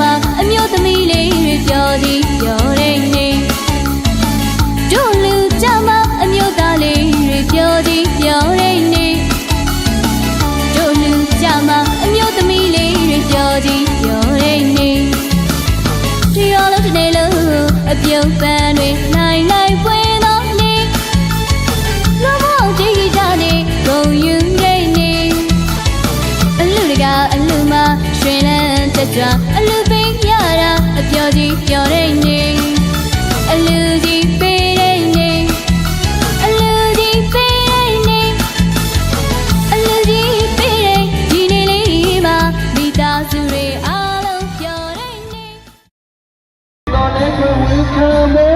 မှာအမျိုးသမီးလေးတွေပြောသည်ပြောတဲ့နေတို့လူကြမှာအမျိုးသားလေးတွေပြောသည်ပြောတဲ့နေတို့လူကြမှာအမျိုးသမီးလေးတွေပြောသည်ပြောတဲ့နေတရားလို့တစ်နေ့လုံးအပြုံးပန်းတွေနိုင်နိုင်ပွင့်တော့နေလောမောကြည့်ကြနေကုန်ယူနေနေအလူတကအလူမရွှင်လန်းတက်ကြွအလူပေးရတာအပြောကြီးပြောတဲ့နေအလူကြီးပေးတဲ့နေအလူကြီးပေးတဲ့နေအလူကြီးပေးတဲ့ဒီနေ့လေးမှာမိသားစုတွေအားလုံးပြောတဲ့နေ Gonna make a will come